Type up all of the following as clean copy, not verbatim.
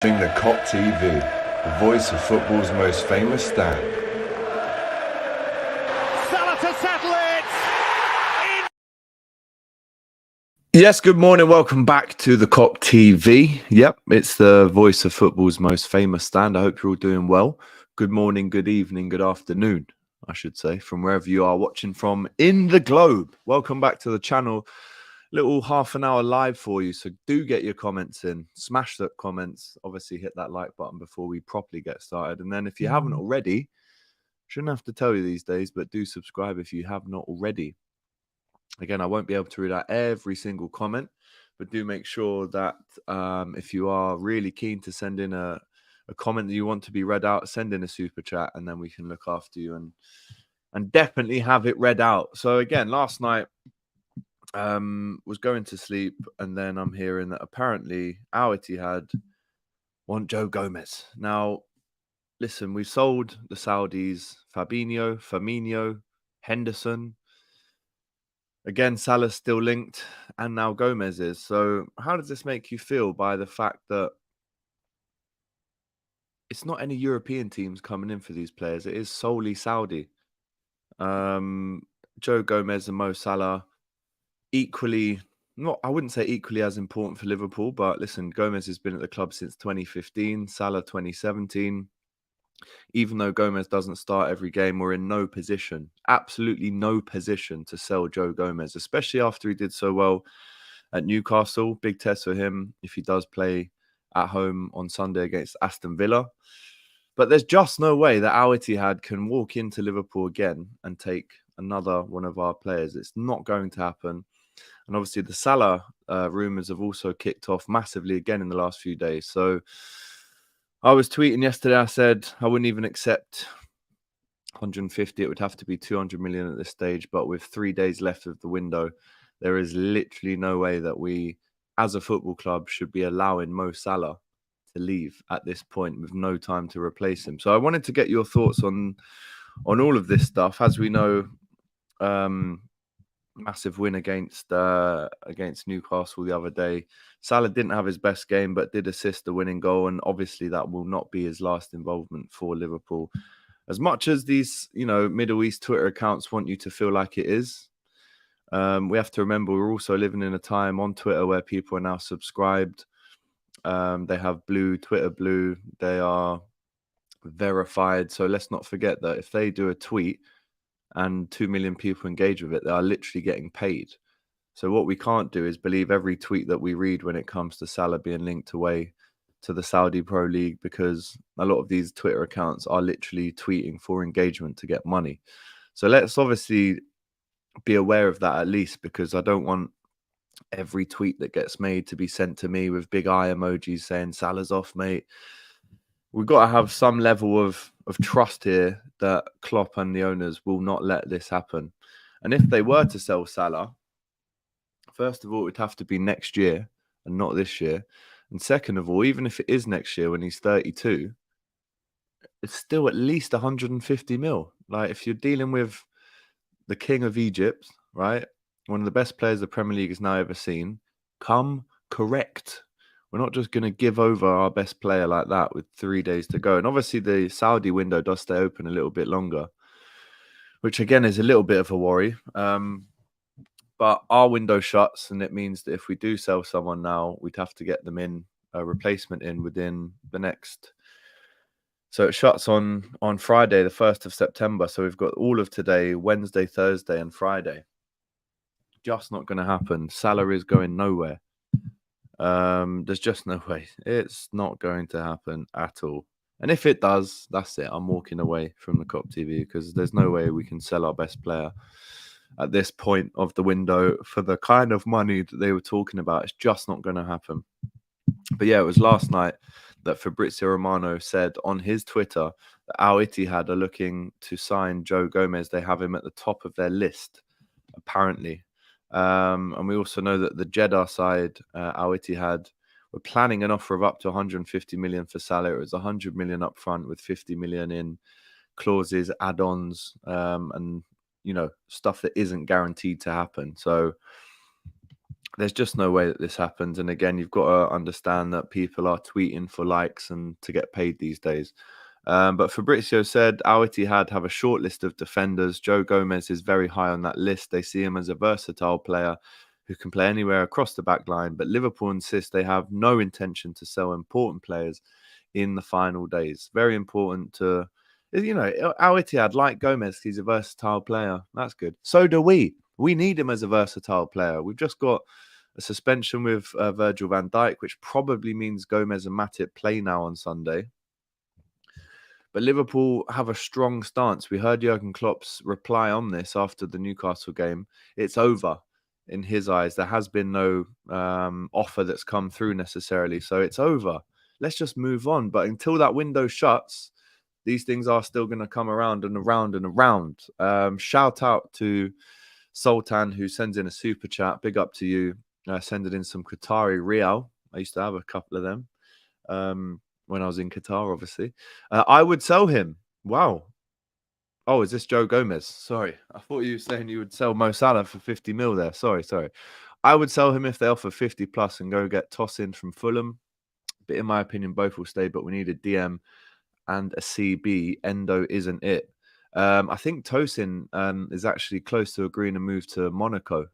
The Kop TV, the voice of football's most famous stand. Salah to settle it! Yes, good morning. Welcome back to the Kop TV. Yep, it's the voice of football's most famous stand. I hope you're all doing well. Good morning, good evening, good afternoon, I should say, from wherever you are watching from in the globe. Welcome back to the channel. Little half an hour live for you, so do get your comments in. Smash the comments. Obviously, hit that like button before we properly get started. And then if you haven't already, shouldn't have to tell you these days, but do subscribe if you have not already. Again, I won't be able to read out every single comment, but do make sure that if you are really keen to send in a comment that you want to be read out, send in a super chat, and then we can look after you and definitely have it read out. So again, last night, was going to sleep, and then I'm hearing that apparently Al Ittihad want Joe Gomez. Now, listen, we've sold the Saudis Fabinho, Firmino, Henderson. Again, Salah's still linked, and now Gomez is. So how does this make you feel by the fact that it's not any European teams coming in for these players? It is solely Saudi. Joe Gomez and Mo Salah, equally, I wouldn't say equally as important for Liverpool, but listen, Gomez has been at the club since 2015, Salah 2017. Even though Gomez doesn't start every game, we're in no position, absolutely no position to sell Joe Gomez, especially after he did so well at Newcastle. Big test for him if he does play at home on Sunday against Aston Villa. But there's just no way that Al Ittihad can walk into Liverpool again and take another one of our players. It's not going to happen. And obviously the Salah rumours have also kicked off massively again in the last few days. So I was tweeting yesterday, I said I wouldn't even accept 150. It would have to be 200 million at this stage. But with 3 days left of the window, there is literally no way that we, as a football club, should be allowing Mo Salah to leave at this point with no time to replace him. So I wanted to get your thoughts on all of this stuff. As we know, massive win against Newcastle the other day. Salah didn't have his best game, but did assist the winning goal, and obviously that will not be his last involvement for Liverpool. As much as these, Middle East Twitter accounts want you to feel like it is, we have to remember we're also living in a time on Twitter where people are now subscribed. They have Twitter Blue. They are verified. So let's not forget that if they do a tweet and 2 million people engage with it, they are literally getting paid. So what we can't do is believe every tweet that we read when it comes to Salah being linked away to the Saudi Pro League, because a lot of these Twitter accounts are literally tweeting for engagement to get money. So let's obviously be aware of that at least, because I don't want every tweet that gets made to be sent to me with big eye emojis saying Salah's off, mate. We've got to have some level of trust here that Klopp and the owners will not let this happen. And if they were to sell Salah, first of all, it would have to be next year and not this year. And second of all, even if it is next year when he's 32, it's still at least 150 mil. Like, if you're dealing with the king of Egypt, right? One of the best players the Premier League has now ever seen, come correct. We're not just going to give over our best player like that with 3 days to go. And obviously the Saudi window does stay open a little bit longer, which again is a little bit of a worry. But our window shuts, and it means that if we do sell someone now, we'd have to get them in, a replacement in within the next. So it shuts on Friday, the 1st of September. So we've got all of today, Wednesday, Thursday, and Friday. Just not going to happen. Salah is going nowhere. There's just no way. It's not going to happen at all. And if it does, that's it. I'm walking away from the Kop TV, because there's no way we can sell our best player at this point of the window for the kind of money that they were talking about. It's just not going to happen. But yeah, it was last night that Fabrizio Romano said on his Twitter that Al Ittihad are looking to sign Joe Gomez. They have him at the top of their list, apparently. And we also know that the Jeddah side, Al Ittihad, were planning an offer of up to 150 million for Salah. It was 100 million up front with 50 million in clauses, add-ons, and stuff that isn't guaranteed to happen. So There's just no way that this happens. And again, you've got to understand that people are tweeting for likes and to get paid these days. But Fabrizio said Al Ittihad have a short list of defenders. Joe Gomez is very high on that list. They see him as a versatile player who can play anywhere across the back line. But Liverpool insist they have no intention to sell important players in the final days. Very important to, you know, Al Ittihad, like Gomez, he's a versatile player. That's good. So do we. We need him as a versatile player. We've just got a suspension with Virgil van Dijk, which probably means Gomez and Matip play now on Sunday. But Liverpool have a strong stance. We heard Jurgen Klopp's reply on this after the Newcastle game. It's over in his eyes. There has been no offer that's come through necessarily. So it's over. Let's just move on. But until that window shuts, these things are still going to come around and around and around. Shout out to Sultan, who sends in a super chat. Big up to you. Sending in some Qatari Real. I used to have a couple of them when I was in Qatar, obviously. I would sell him. Wow. Oh, is this Joe Gomez? Sorry. I thought you were saying you would sell Mo Salah for 50 mil there. Sorry. I would sell him if they offer 50 plus and go get Tosin from Fulham. But in my opinion, both will stay, but we need a DM and a CB. Endo isn't it. I think Tosin is actually close to agreeing to move to Monaco.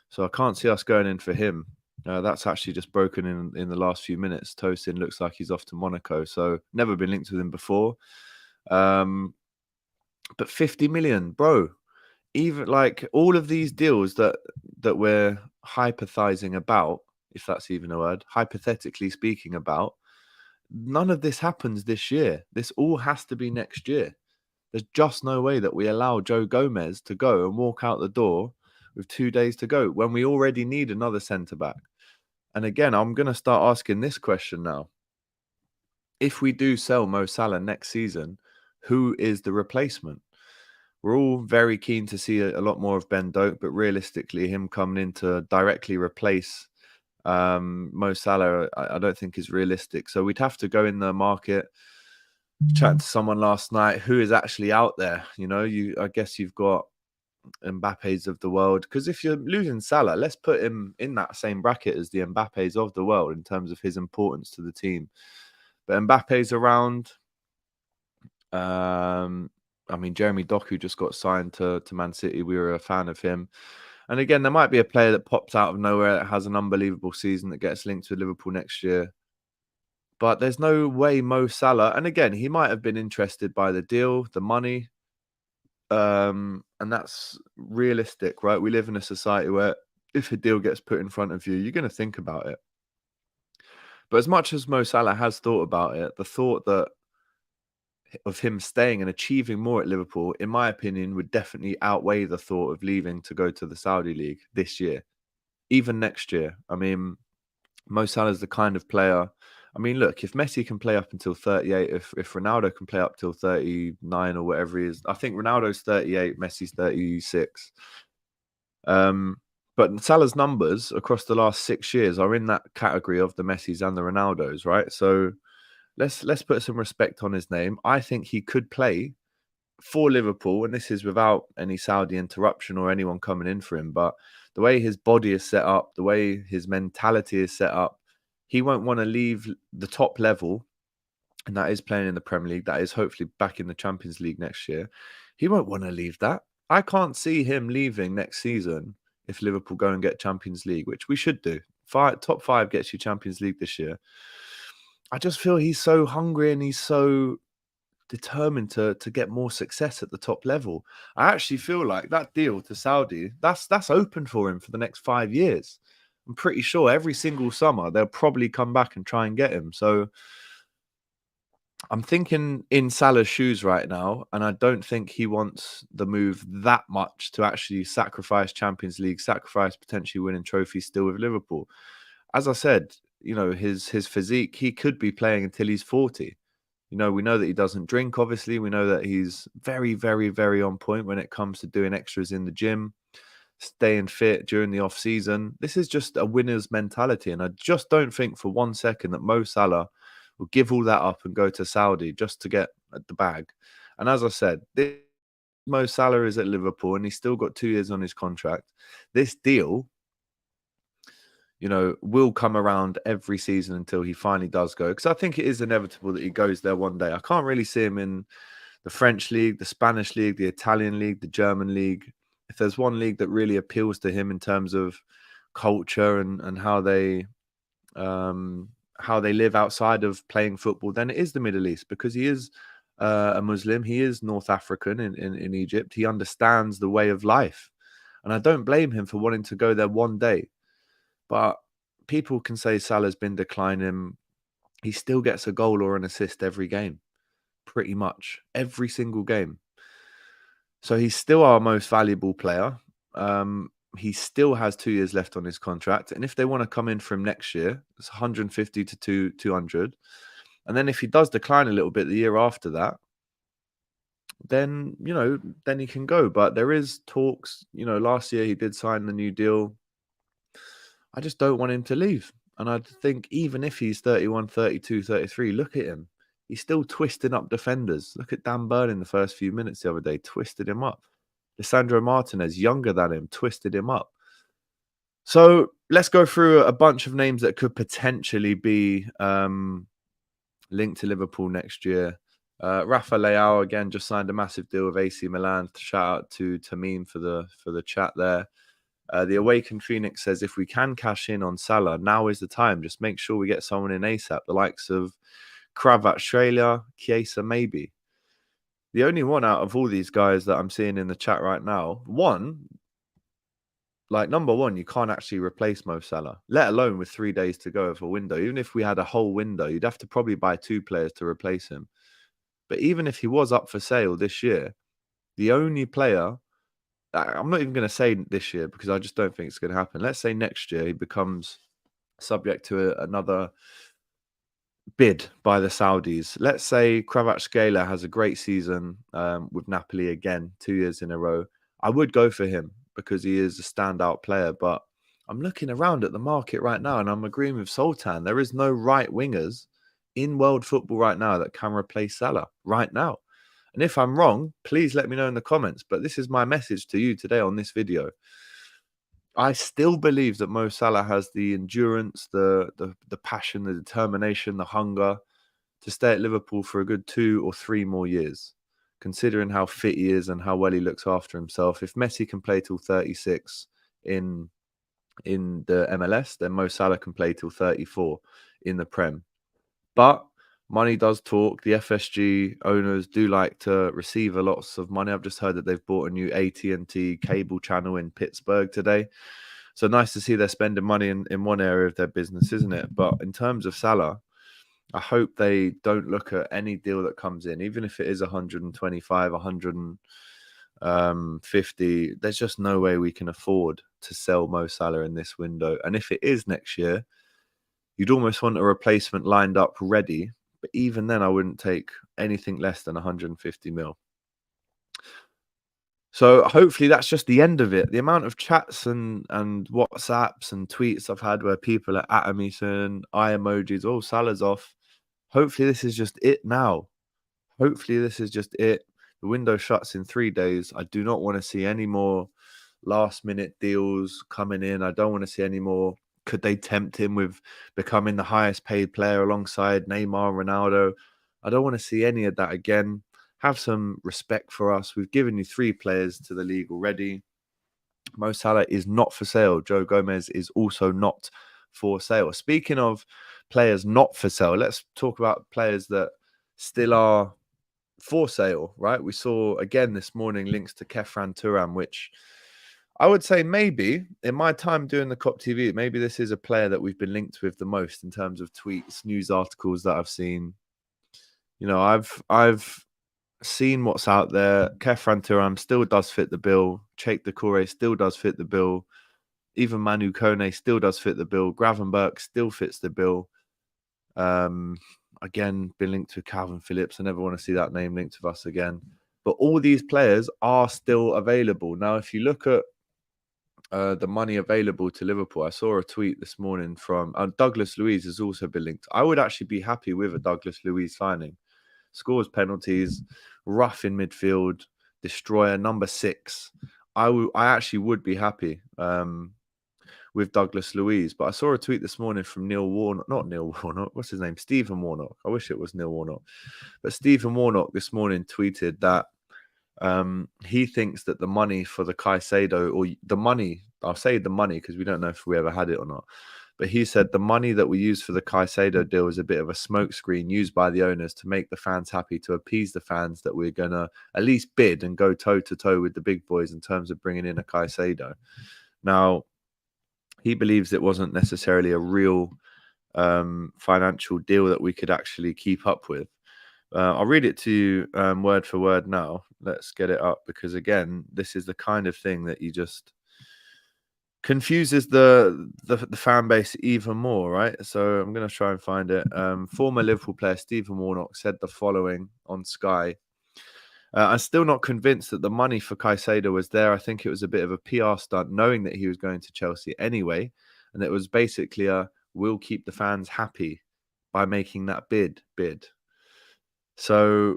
So I can't see us going in for him. That's actually just broken in the last few minutes. Tosin looks like he's off to Monaco. So never been linked with him before. But 50 million, bro. Even like all of these deals that we're hypothesizing about, if that's even a word, hypothetically speaking about, none of this happens this year. This all has to be next year. There's just no way that we allow Joe Gomez to go and walk out the door with 2 days to go when we already need another centre-back. And again, I'm going to start asking this question now. If we do sell Mo Salah next season, who is the replacement? We're all very keen to see a lot more of Ben Doak, but realistically, him coming in to directly replace Mo Salah, I don't think is realistic. So we'd have to go in the market. Chatting to someone last night who is actually out there. You know, I guess you've got Mbappe's of the world, because if you're losing Salah, let's put him in that same bracket as the Mbappe's of the world in terms of his importance to the team. But Mbappe's around. I mean, Jeremy Doku just got signed to Man City. We were a fan of him. And again, there might be a player that pops out of nowhere that has an unbelievable season that gets linked to Liverpool next year. But there's no way Mo Salah, and again, he might have been interested by the deal, the money. And that's realistic, right? We live in a society where if a deal gets put in front of you, you're going to think about it. But as much as Mo Salah has thought about it, the thought of him staying and achieving more at Liverpool, in my opinion, would definitely outweigh the thought of leaving to go to the Saudi League this year, even next year. I mean, Mo Salah's the kind of player. I mean, look, if Messi can play up until 38, if Ronaldo can play up till 39 or whatever he is, I think Ronaldo's 38, Messi's 36. But Salah's numbers across the last 6 years are in that category of the Messis and the Ronaldos, right? So let's put some respect on his name. I think he could play for Liverpool, and this is without any Saudi interruption or anyone coming in for him. But the way his body is set up, the way his mentality is set up, he won't want to leave the top level, and that is playing in the Premier League. That is hopefully back in the Champions League next year. He won't want to leave that. I can't see him leaving next season if Liverpool go and get Champions League, which we should do. Top 5 gets you Champions League this year. I just feel he's so hungry and he's so determined to get more success at the top level. I actually feel like that deal to Saudi, that's open for him for the next 5 years. I'm pretty sure every single summer they'll probably come back and try and get him. So I'm thinking in Salah's shoes right now, and I don't think he wants the move that much to actually sacrifice Champions League, sacrifice potentially winning trophies still with Liverpool. As I said, you know, his physique, he could be playing until he's 40. You know, we know that he doesn't drink, obviously. We know that he's very, very, very on point when it comes to doing extras in the gym, staying fit during the off-season. This is just a winner's mentality, and I just don't think for 1 second that Mo Salah will give all that up and go to Saudi just to get the bag. And as I said, Mo Salah is at Liverpool, and he's still got 2 years on his contract. This deal will come around every season until he finally does go. Because I think it is inevitable that he goes there one day. I can't really see him in the French league, the Spanish league, the Italian league, the German league. If there's one league that really appeals to him in terms of culture and how they live outside of playing football, then it is the Middle East, because he is a Muslim. He is North African in Egypt. He understands the way of life. And I don't blame him for wanting to go there one day. But people can say Salah's been declining. He still gets a goal or an assist every game, pretty much every single game. So he's still our most valuable player. He still has 2 years left on his contract. And if they want to come in for him next year, it's 150 to 200. And then if he does decline a little bit the year after that, then, then he can go. But there is talks, last year he did sign the new deal. I just don't want him to leave. And I think even if he's 31, 32, 33, look at him. He's still twisting up defenders. Look at Dan Burn in the first few minutes the other day, twisted him up. Lissandro Martinez, younger than him, twisted him up. So let's go through a bunch of names that could potentially be linked to Liverpool next year. Rafa Leao, again, just signed a massive deal with AC Milan. Shout out to Tamim for the chat there. The Awakened Phoenix says, if we can cash in on Salah, now is the time. Just make sure we get someone in ASAP. The likes of Kvaratskhelia, Chiesa, maybe. The only one out of all these guys that I'm seeing in the chat right now, number one, you can't actually replace Mo Salah, let alone with 3 days to go of a window. Even if we had a whole window, you'd have to probably buy 2 players to replace him. But even if he was up for sale this year, the only player, I'm not even going to say this year because I just don't think it's going to happen. Let's say next year he becomes subject to another bid by the Saudis. Let's say Kvaratskhelia has a great season with Napoli again, 2 years in a row. I would go for him because he is a standout player. But I'm looking around at the market right now and I'm agreeing with Sultan. There is no right wingers in world football right now that can replace Salah right now. And if I'm wrong, please let me know in the comments. But this is my message to you today on this video. I still believe that Mo Salah has the endurance, the passion, the determination, the hunger to stay at Liverpool for a good 2 or 3 more years, considering how fit he is and how well he looks after himself. If Messi can play till 36 in the MLS, then Mo Salah can play till 34 in the Prem. But money does talk. The FSG owners do like to receive a lot of money. I've just heard that they've bought a new AT&T cable channel in Pittsburgh today. So nice to see they're spending money in one area of their business, isn't it? But in terms of Salah, I hope they don't look at any deal that comes in, even if it is 125, 150. There's just no way we can afford to sell Mo Salah in this window. And if it is next year, you'd almost want a replacement lined up ready. But even then, I wouldn't take anything less than 150 mil. So hopefully that's just the end of it. The amount of chats and WhatsApps and tweets I've had where people are at me saying eye emojis, oh, Salah's off. Hopefully this is just it now. Hopefully this is just it. The window shuts in 3 days. I do not want to see any more last minute deals coming in. I don't want to see any more. Could they tempt him with becoming the highest paid player alongside Neymar, Ronaldo? I don't want to see any of that again. Have some respect for us. We've given you 3 players to the league already. Mo Salah is not for sale. Joe Gomez is also not for sale. Speaking of players not for sale, let's talk about players that still are for sale, right? We saw again this morning links to Thuram, which I would say maybe in my time doing the Kop TV, maybe this is a player that we've been linked with the most in terms of tweets, news articles that I've seen. I've seen what's out there. Thuram still does fit the bill. Cheikh Doucouré still does fit the bill. Even Manu Kone still does fit the bill. Gravenberch still fits the bill. Again, been linked to Calvin Phillips. I never want to see that name linked with us again. But all these players are still available. Now, if you look at the money available to Liverpool, I saw a tweet this morning from Douglas Luiz has also been linked. I would actually be happy with a Douglas Luiz signing. Scores penalties, rough in midfield, destroyer, number 6. I actually would be happy with Douglas Luiz. But I saw a tweet this morning from Neil Warnock, not Neil Warnock, what's his name? Stephen Warnock. I wish it was Neil Warnock. But Stephen Warnock this morning tweeted that he thinks that the money for the Caicedo, or the money, I'll say the money because we don't know if we ever had it or not, but he said the money that we use for the Caicedo deal is a bit of a smokescreen used by the owners to make the fans happy, to appease the fans that we're going to at least bid and go toe-to-toe with the big boys in terms of bringing in a Caicedo. Now, he believes it wasn't necessarily a real financial deal that we could actually keep up with. I'll read it to you word for word now. Let's get it up because, again, this is the kind of thing that you just confuses the fan base even more, right? So I'm going to try and find it. Former Liverpool player Stephen Warnock said the following on Sky. I'm still not convinced that the money for Caicedo was there. I think it was a bit of a PR stunt, knowing that he was going to Chelsea anyway. And it was basically a, we'll keep the fans happy by making that bid. So,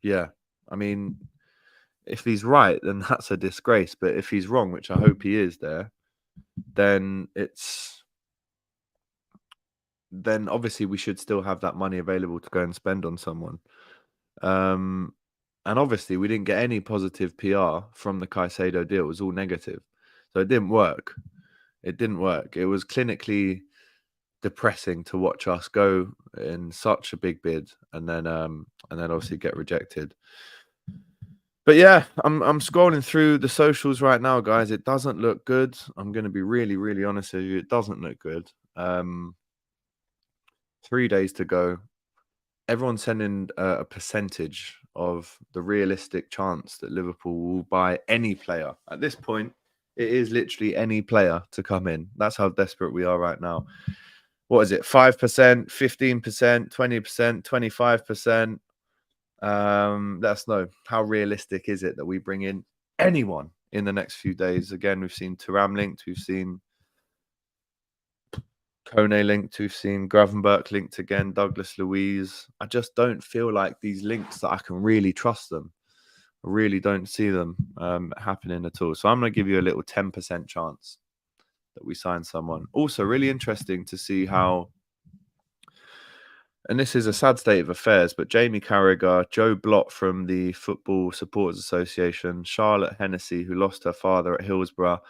yeah, I mean, if he's right, then that's a disgrace. But if he's wrong, which I hope he is there, then obviously we should still have that money available to go and spend on someone. And obviously we didn't get any positive PR from the Caicedo deal. It was all negative. So it didn't work. It was clinically depressing to watch us go in such a big bid and then obviously get rejected. But yeah, I'm scrolling through the socials right now, guys. It doesn't look good. I'm going to be really, really honest with you. It doesn't look good. 3 days to go. Everyone's sending a percentage of the realistic chance that Liverpool will buy any player. At this point, it is literally any player to come in. That's how desperate we are right now. What is it? 5%, 15%, 20%, 25%. Let us know, how realistic is it that we bring in anyone in the next few days? Again, we've seen Thuram linked, we've seen Kone linked, we've seen Gravenberch linked again, Douglas Luiz. I just don't feel like these links that I can really trust them. I really don't see them happening at all. So I'm going to give you a little 10% chance that we sign someone. Also, really interesting to see how, and this is a sad state of affairs, but Jamie Carragher, Joe Blott from the Football Supporters Association, Charlotte Hennessy, who lost her father at Hillsborough,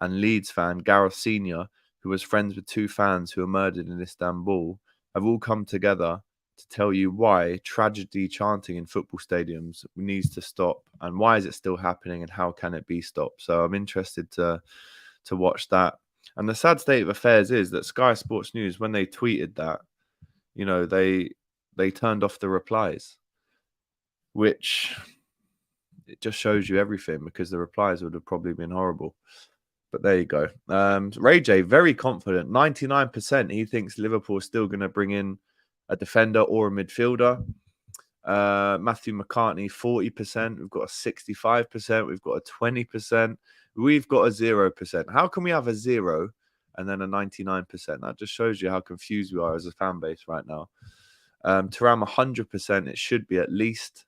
and Leeds fan Gareth Senior, who was friends with 2 fans who were murdered in Istanbul, have all come together to tell you why tragedy chanting in football stadiums needs to stop, and why is it still happening, and how can it be stopped. So I'm interested to watch that. And the sad state of affairs is that Sky Sports News, when they tweeted that, you know, they turned off the replies, which it just shows you everything, because the replies would have probably been horrible. But there you go. Ray J, very confident, 99%. He thinks Liverpool is still going to bring in a defender or a midfielder. Matthew McCartney, 40%. We've got a 65%. We've got a 20%. We've got a 0%. How can we have a 0 and then a 99%? That just shows you how confused we are as a fan base right now. Thuram, 100%. It should be at least.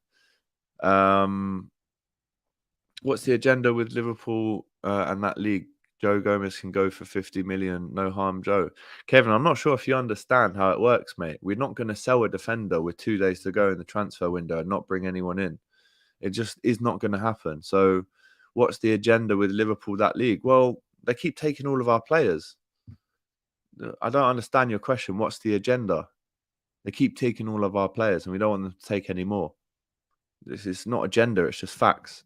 What's the agenda with Liverpool and that league? Joe Gomez can go for 50 million. No harm, Joe. Kevin, I'm not sure if you understand how it works, mate. We're not going to sell a defender with 2 days to go in the transfer window and not bring anyone in. It just is not going to happen. So what's the agenda with Liverpool, that league? Well, they keep taking all of our players. I don't understand your question. What's the agenda? They keep taking all of our players and we don't want them to take any more. This is not agenda. It's just facts.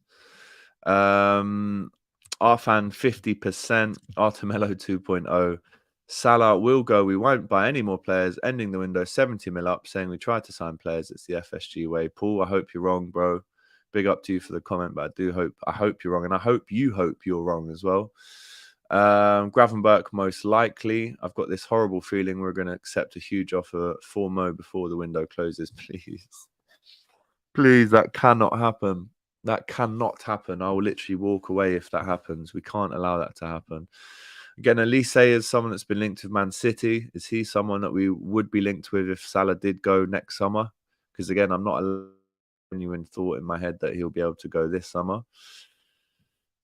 Arfan 50%, Artemelo 2.0. Salah will go. We won't buy any more players. Ending the window 70 mil up, saying we tried to sign players. It's the FSG way. Paul, I hope you're wrong, bro. Big up to you for the comment, but I hope you're wrong, and I hope you're wrong as well. Gravenberch, most likely. I've got this horrible feeling we're going to accept a huge offer for Mo before the window closes. Please, please, that cannot happen. That cannot happen. I will literally walk away if that happens. We can't allow that to happen. Again, Elise is someone that's been linked with Man City. Is he someone that we would be linked with if Salah did go next summer? Because again, I'm not a genuine thought in my head that he'll be able to go this summer.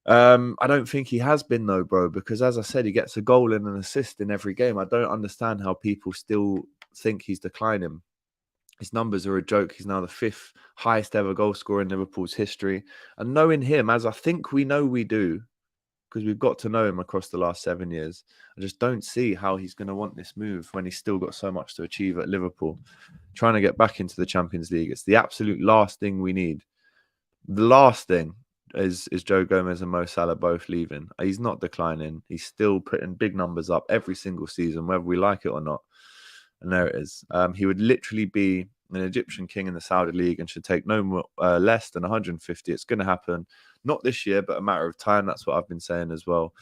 I don't think he has been though, bro, because as I said, he gets a goal and an assist in every game. I don't understand how people still think he's declining. His numbers are a joke. He's now the 5th highest ever goal scorer in Liverpool's history. And knowing him, as I think we know we do, because we've got to know him across the last 7 years, I just don't see how he's going to want this move when he's still got so much to achieve at Liverpool. Trying to get back into the Champions League. It's the absolute last thing we need. The last thing is Joe Gomez and Mo Salah both leaving. He's not declining. He's still putting big numbers up every single season, whether we like it or not. And there it is. He would literally be an Egyptian king in the Saudi League and should take no more, less than 150. It's going to happen. Not this year, but a matter of time. That's what I've been saying as well.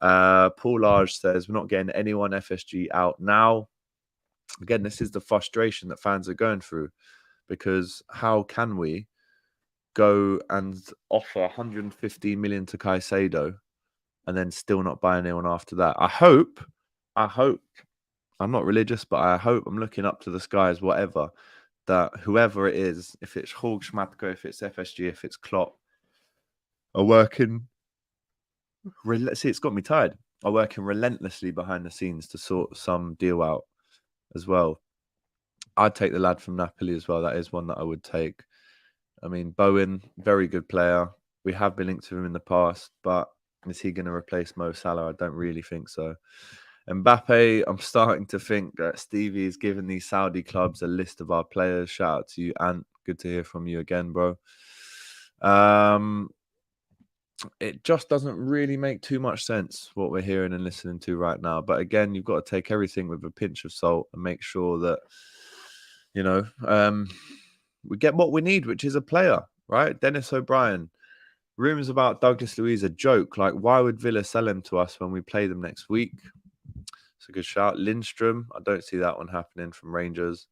Paul Large says, we're not getting anyone FSG out now. Again, this is the frustration that fans are going through, because how can we go and offer 115 million to Caicedo and then still not buy anyone after that? I hope, I'm not religious, but I hope, I'm looking up to the skies, whatever, that whoever it is, if it's Hall, Schmatko, if it's FSG, if it's Klopp, are working, see, it's got me tired, are working relentlessly behind the scenes to sort some deal out as well. I'd take the lad from Napoli as well. That is one that I would take. I mean, Bowen, very good player. We have been linked to him in the past, but is he going to replace Mo Salah? I don't really think so. Mbappe, I'm starting to think that Stevie is giving these Saudi clubs a list of our players. Shout out to you, Ant. Good to hear from you again, bro. It just doesn't really make too much sense what we're hearing and listening to right now. But again, you've got to take everything with a pinch of salt and make sure that, you know, we get what we need, which is a player, right? Dennis O'Brien. Rumours about Douglas Luiz a joke. Like, why would Villa sell him to us when we play them next week? It's a good shout. Lindstrom, I don't see that one happening from Rangers.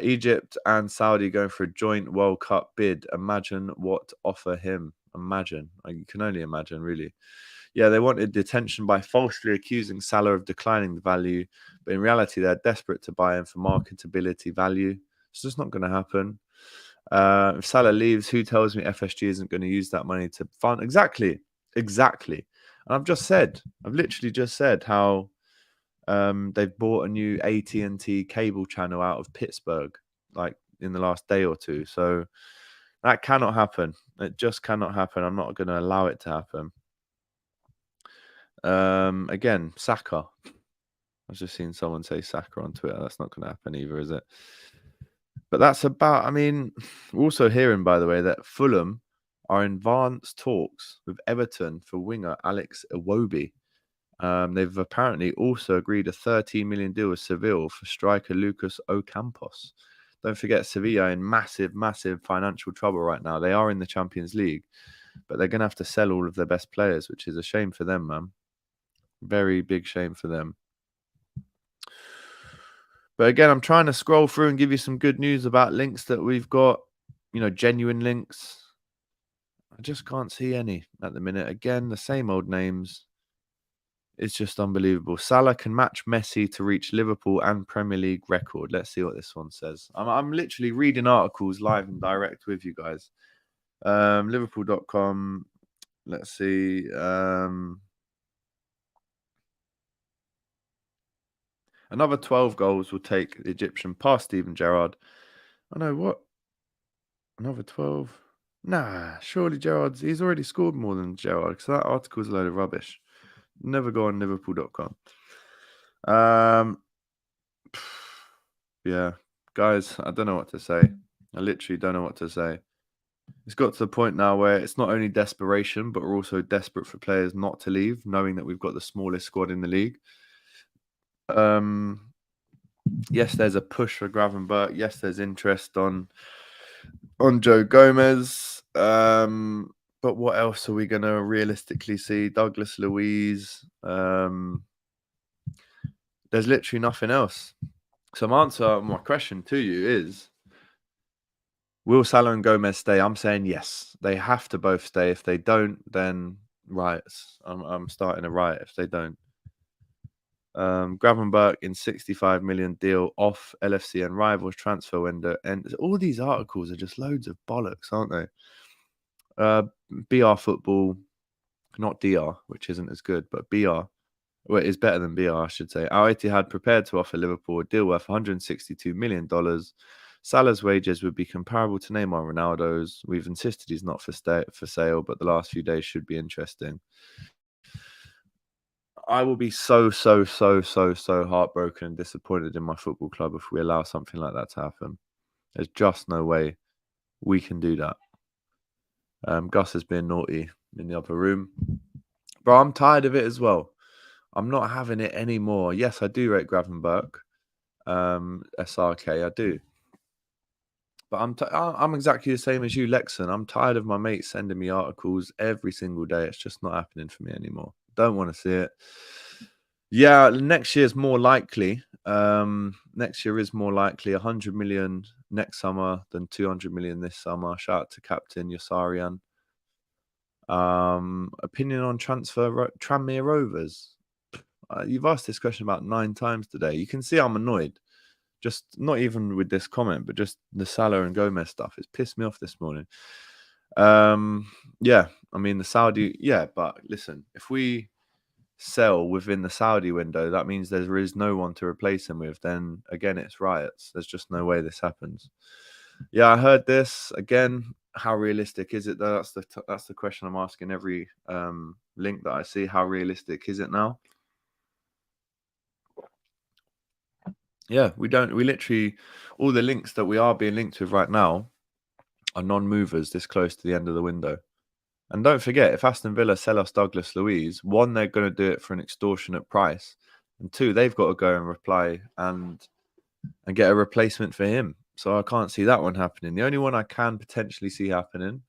Egypt and Saudi going for a joint World Cup bid. Imagine what offer him. Imagine. You can only imagine, really. Yeah, they wanted detention by falsely accusing Salah of declining the value, but in reality, they're desperate to buy him for marketability value. It's just not going to happen. If Salah leaves, who tells me FSG isn't going to use that money to fund? Exactly. And I've literally just said how they've bought a new AT&T cable channel out of Pittsburgh, like in the last day or two. So that cannot happen. It just cannot happen. I'm not going to allow it to happen. Again, Saka. I've just seen someone say Saka on Twitter. That's not going to happen either, is it? But that's about, I mean, we're also hearing, by the way, that Fulham are in advanced talks with Everton for winger Alex Iwobi. They've apparently also agreed a 13 million deal with Seville for striker Lucas Ocampos. Don't forget, Sevilla in massive financial trouble right now. They are in the Champions League, but they're going to have to sell all of their best players, which is a shame for them, man. Very big shame for them. But again, I'm trying to scroll through and give you some good news about links that we've got, you know, genuine links. I just can't see any at the minute. Again, the same old names. It's just unbelievable. Salah can match Messi to reach Liverpool and Premier League record. Let's see what this one says. I'm literally reading articles live and direct with you guys. Liverpool.com. Let's see. Another 12 goals will take the Egyptian past Steven Gerrard. I know what? Another 12? Nah, surely he's already scored more than Gerrard, because that article's a load of rubbish. Never go on Liverpool.com. Yeah, guys, I don't know what to say. I literally don't know what to say. It's got to the point now where it's not only desperation, but we're also desperate for players not to leave, knowing that we've got the smallest squad in the league. Yes, there's a push for Gravenberch. Yes, there's interest on Joe Gomez. But what else are we going to realistically see? Douglas Luiz. There's literally nothing else. So my answer, my question to you is, will Salah and Gomez stay? I'm saying yes. They have to both stay. If they don't, then riots. I'm starting a riot if they don't. Gravenberch in 65 million deal off LFC and rivals transfer window. And all these articles are just loads of bollocks, aren't they? BR Football. not DR, which isn't as good, but BR. Well, it is better than BR, I should say. Al Ittihad prepared to offer Liverpool a deal worth $162 million. Salah's wages would be comparable to Neymar and Ronaldo's. We've insisted he's not for sale, but the last few days should be interesting. I will be so heartbroken and disappointed in my football club if we allow something like that to happen. There's just no way we can do that. Gus has been naughty in the other room. Bro, I'm tired of it as well. I'm not having it anymore. Yes, I do rate Gravenberch. SRK, I do. But I'm exactly the same as you, Lexon. I'm tired of my mates sending me articles every single day. It's just not happening for me anymore. Don't want to see it. Yeah, next year is more likely. Next year is more likely 100 million next summer than 200 million this summer. Shout out to Captain Yossarian. Opinion on transfer Tranmere Rovers. You've asked this question about 9 times today. You can see I'm annoyed. Just not even with this comment, but just the Salah and Gomez stuff. It's pissed me off this morning. Yeah, I mean the Saudi. Yeah, but listen, if we sell within the Saudi window, that means there is no one to replace him with. Then again, it's riots. There's just no way this happens. Yeah, I heard this again. How realistic is it? That's the question I'm asking every link that I see. How realistic is it now? Yeah, we literally, all the links that we are being linked with right now are non-movers this close to the end of the window. And don't forget, if Aston Villa sell us Douglas Luiz, 1, they're going to do it for an extortionate price. And 2, they've got to go and reply and get a replacement for him. So I can't see that one happening. The only one I can potentially see happening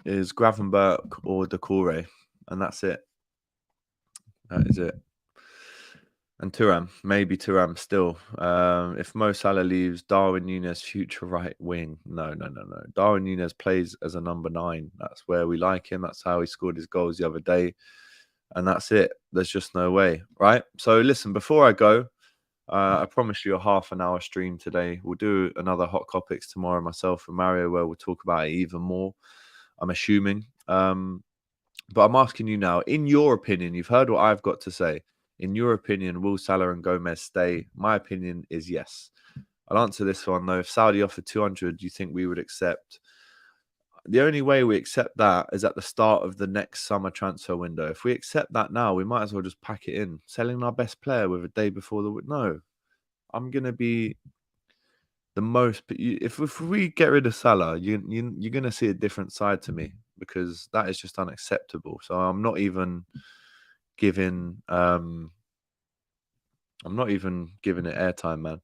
is Gravenberch or Doucouré. And that's it. That is it. And Thuram, maybe Thuram still. If Mo Salah leaves, Darwin Núñez, future right wing. No. Darwin Núñez plays as a number 9. That's where we like him. That's how he scored his goals the other day. And that's it. There's just no way, right? So listen, before I go, I promise you a half an hour stream today. We'll do another Hot Topics tomorrow, myself and Mario, where we'll talk about it even more, I'm assuming. But I'm asking you now, in your opinion, you've heard what I've got to say. In your opinion, will Salah and Gomez stay? My opinion is yes. I'll answer this one, though. If Saudi offered 200, do you think we would accept? The only way we accept that is at the start of the next summer transfer window. If we accept that now, we might as well just pack it in. Selling our best player with a day before the... No. I'm going to be the most... If we get rid of Salah, you're going to see a different side to me, because that is just unacceptable. So I'm not even... giving it airtime, man.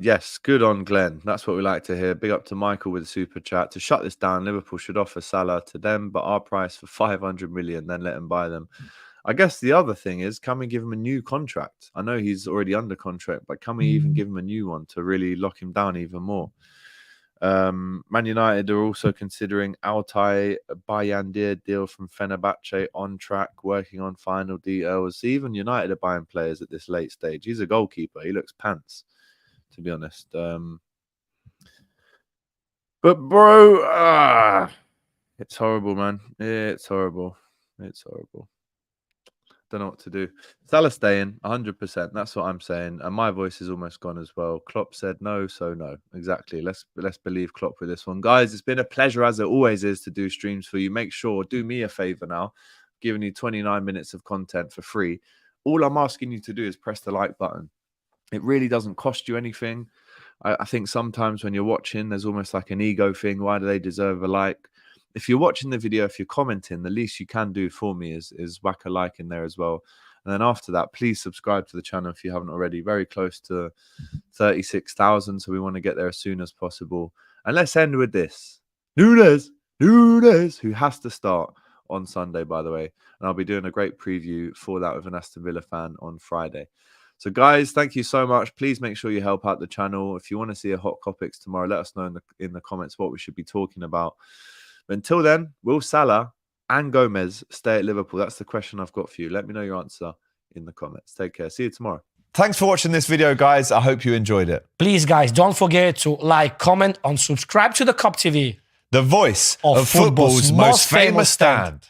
Yes, good on Glenn. That's what we like to hear. Big up to Michael with a super chat. To shut this down, Liverpool should offer Salah to them, but our price for 500 million, then let them buy them. I guess the other thing is, can we give him a new contract? I know he's already under contract, but can we even give him a new one to really lock him down even more? Man United are also considering Altay Bayandir deal from Fenerbahce on track, working on final details. Even United are buying players at this late stage. He's a goalkeeper. He looks pants, to be honest. But bro, it's horrible, man. It's horrible. It's horrible. Don't know what to do. Salah staying 100%. That's what I'm saying. And my voice is almost gone as well. Klopp said no, so no. Exactly. Let's believe Klopp with this one. Guys, it's been a pleasure, as it always is, to do streams for you. Make sure, do me a favor now. I'm giving you 29 minutes of content for free. All I'm asking you to do is press the like button. It really doesn't cost you anything. I think sometimes when you're watching, there's almost like an ego thing. Why do they deserve a like? If you're watching the video, if you're commenting, the least you can do for me is whack a like in there as well. And then after that, please subscribe to the channel if you haven't already. Very close to 36,000, so we want to get there as soon as possible. And let's end with this. Núñez, who has to start on Sunday, by the way. And I'll be doing a great preview for that with an Aston Villa fan on Friday. So, guys, thank you so much. Please make sure you help out the channel. If you want to see a Hot Topics tomorrow, let us know in the comments what we should be talking about. But until then, will Salah and Gomez stay at Liverpool? That's the question I've got for you. Let me know your answer in the comments. Take care. See you tomorrow. Thanks for watching this video, guys. I hope you enjoyed it. Please, guys, don't forget to like, comment, and subscribe to the Kop TV. the voice of football's most famous stand.